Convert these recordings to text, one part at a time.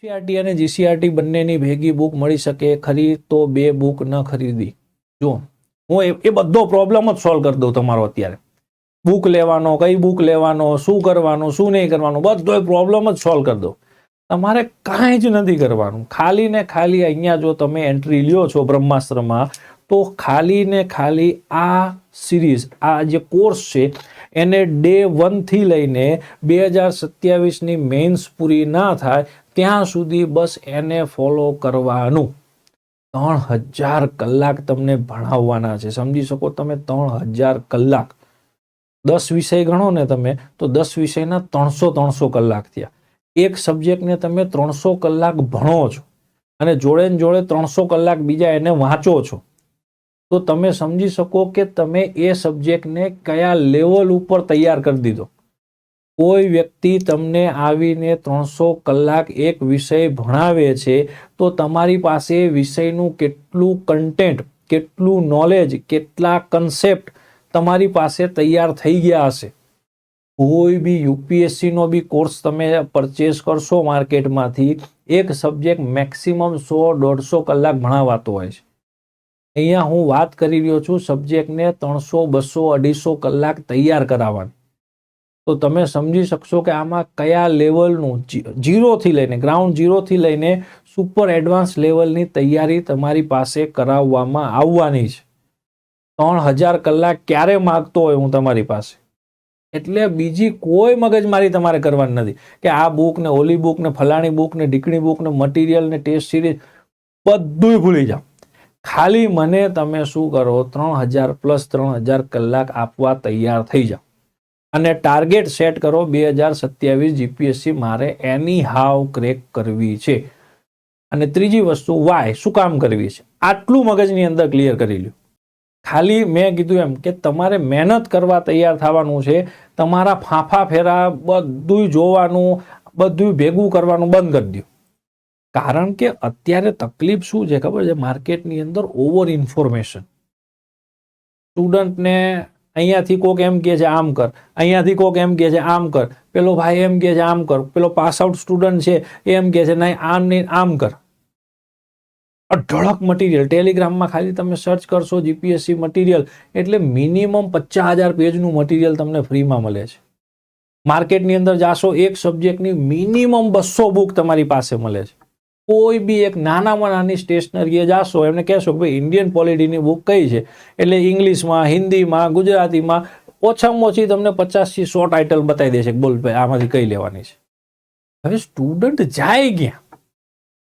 CRT અને GCRT બંનેની ભેગી બુક મળી શકે ખરી તો બે બુક ન ખરીદી. જો હું એ બધો પ્રોબ્લેમ જ સોલ્વ કરી દઉં તમારો. અત્યારે બુક લેવાનો, કઈ બુક લેવાનો, શું કરવાનું, શું નહીં કરવાનું, બધો પ્રોબ્લેમ જ સોલ્વ કરી દઉં. તમારે કાંઈ જ નથી કરવાનું. ખાલી ને ખાલી અહીંયા જો તમે એન્ટ્રી લ્યો છો બ્રહ્માસ્ત્રમાં, તો ખાલી ને ખાલી આ સિરીઝ, આ જે કોર્સ છે એને ડે 1 થી લઈને 2027ની મેન્સ પૂરી ના થાય ત્યાં સુધી બસ એને ફોલો કરવાનું. 3000 કલાક તમને ભણાવવાના છે. સમજી શકો તમે? 3000 કલાક. 10 વિષય ગણો ને તમે તો 10 વિષયના 300 કલાક થયા. એક સબ્જેક્ટને તમે 300 કલાક ભણો છો અને જોડે ને જોડે 300 કલાક બીજા એને વાંચો છો, તો તમે સમજી શકો કે તમે એ સબ્જેક્ટને કયા લેવલ ઉપર તૈયાર કરી દીધો. કોઈ વ્યક્તિ તમને આવીને 300 કલાક એક વિષય ભણાવે છે તો તમારી પાસે વિષયનું કેટલું કન્ટેન્ટ, કેટલું નોલેજ, કેટલા કન્સેપ્ટ તમારી પાસે તૈયાર થઈ ગયા હશે. કોઈ બી યુપીએસસીનો બી કોર્સ તમે પરચેસ કરશો માર્કેટમાંથી, એક સબ્જેક્ટ મેક્સિમમ 100-150 કલાક ભણાવાતો હોય છે. અહીંયા હું વાત કરી રહ્યો છું સબ્જેક્ટને 300-200-250 કલાક તૈયાર કરાવવાની. તો તમે સમજી શકશો કે આમાં કયા લેવલનું, ઝીરોથી લઈને, ગ્રાઉન્ડ ઝીરોથી લઈને સુપર એડવાન્સ લેવલની તૈયારી તમારી પાસે કરાવવામાં આવવાની છે. 3000 કલાક ક્યારે માગતો હોય હું તમારી પાસે. એટલે બીજી કોઈ મગજમારી તમારે કરવાની નથી કે આ બુક ને ઓલી બુક ને ફલાણી બુક ને ઢીકણી બુક ને મટીરિયલ ને ટેસ્ટ સિરીઝ બધું ભૂલી જાઓ. ખાલી મને તમે શું કરો, 3000 પ્લસ 3000 કલાક આપવા તૈયાર થઈ જાઓ અને ટાર્ગેટ સેટ કરો 2027 જીપીએસસી મારે એની હાવ ક્રેક કરવી છે. અને ત્રીજી વસ્તુ, વાય, શું કામ કરવી છે, આટલું મગજની અંદર ક્લિયર કરી લ્યો. ખાલી મેં કીધું એમ કે તમારે મહેનત કરવા તૈયાર થવાનું છે. તમારા ફાંફા ફેરા બધું જોવાનું, બધું ભેગું કરવાનું બંધ કરી દો. કારણ કે અત્યારે તકલીફ શું છે ખબર છે? માર્કેટની અંદર ઓવર ઇન્ફોર્મેશન. સ્ટુડન્ટને અહીંયાથી કોક એમ કહે છે આમ કર, અહીંયાથી કોક એમ કહે છે આમ કર, પેલો ભાઈ એમ કહે છે આમ કર, પેલો પાસ આઉટ સ્ટુડન્ટ છે એમ કહે છે નહીં આમ નહીં આમ કર. અઢળક મટીરિયલ ટેલિગ્રામમાં ખાલી તમે સર્ચ કરશો જીપીએસસી મટીરિયલ એટલે મિનિમમ 50,000 પેજનું મટીરિયલ તમને ફ્રીમાં મળે છે. માર્કેટની અંદર જાશો એક સબ્જેક્ટની મિનિમમ 200 બુક તમારી પાસે મળે છે. કોઈ બી એક નાનામાં નાની સ્ટેશનરીએ જાશો, એમને કહેશો કે ભાઈ ઇન્ડિયન પોલિટીની બુક કઈ છે, એટલે ઇંગ્લિશમાં, હિન્દીમાં, ગુજરાતીમાં ઓછામાં ઓછી તમને 50થી 100 ટાઇટલ બતાવી દેશે કે બોલ ભાઈ આમાંથી કઈ લેવાની છે. હવે સ્ટુડન્ટ જાય ક્યાં?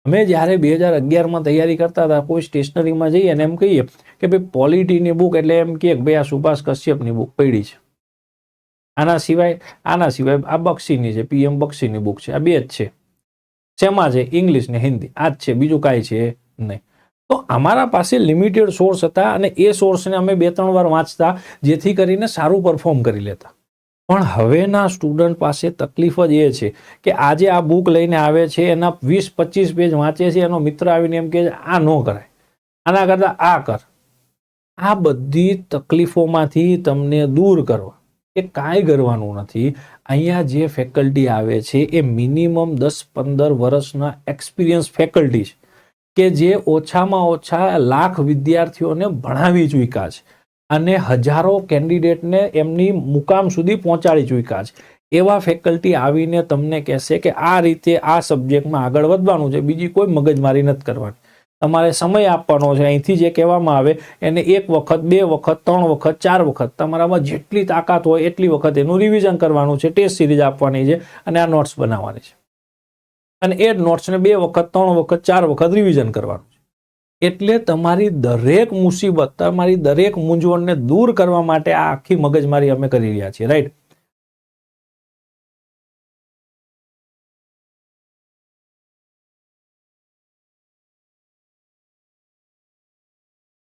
અમે જ્યારે 2011માં તૈયારી કરતા હતા, કોઈ સ્ટેશનરીમાં જઈએ અને એમ કહીએ કે ભાઈ પોલિટીની બુક, એટલે એમ કહે કે ભાઈ આ સુભાષ કશ્યપની બુક પડી છે, આના સિવાય આ બક્ષીની છે, પીએમ બક્ષીની બુક છે, આ બે જ છે. શેમાં છે? ઇંગ્લિશ ને હિન્દી, આ જ છે, બીજું કાંઈ છે નહીં. તો અમારા પાસે લિમિટેડ સોર્સ હતા અને એ સોર્સને અમે 2-3 વાર વાંચતા જેથી કરીને સારું પરફોર્મ કરી લેતા. પણ હવેના સ્ટુડન્ટ પાસે તકલીફ જ એ છે કે આજે આ બુક લઈને આવે છે, એના 20-25 પેજ વાંચે છે, એનો મિત્ર આવીને એમ કહે છે આ ન કરાય, આના કરતાં આ કર. આ બધી તકલીફોમાંથી તમને દૂર કરવા એ કાંઈ કરવાનું નથી. અહીંયા જે ફેકલ્ટી આવે છે એ મિનિમમ 10-15 વર્ષના એક્સપિરિયન્સ ફેકલ્ટી છે કે જે ઓછામાં ઓછા લાખ વિદ્યાર્થીઓને ભણાવી ચૂક્યા છે અને હજારો કેન્ડિડેટને એમની મુકામ સુધી પહોંચાડી ચૂક્યા છે. એવા ફેકલ્ટી આવીને તમને કહેશે કે આ રીતે આ સબ્જેક્ટમાં આગળ વધવાનું છે, બીજી કોઈ મગજમારી નથી કરવાની. તમારે સમય આપવાનો છે. અહીંથી જે કહેવામાં આવે એને 1 વખત, 2 વખત, 3 વખત, 4 વખત તમારામાં જેટલી તાકાત હોય એટલી વખત એનું રિવિઝન કરવાનું છે, ટેસ્ટ સિરીઝ આપવાની છે અને આ નોટ્સ બનાવવાની છે. અને એ નોટ્સને 2 વખત, 3 વખત, 4 વખત રિવિઝન કરવાનું છે. એટલે તમારી દરેક મુસીબત, તમારી દરેક મૂંઝવણને દૂર કરવા માટે આ આખી મગજમારી અમે કરી રહ્યા છીએ. રાઈટ?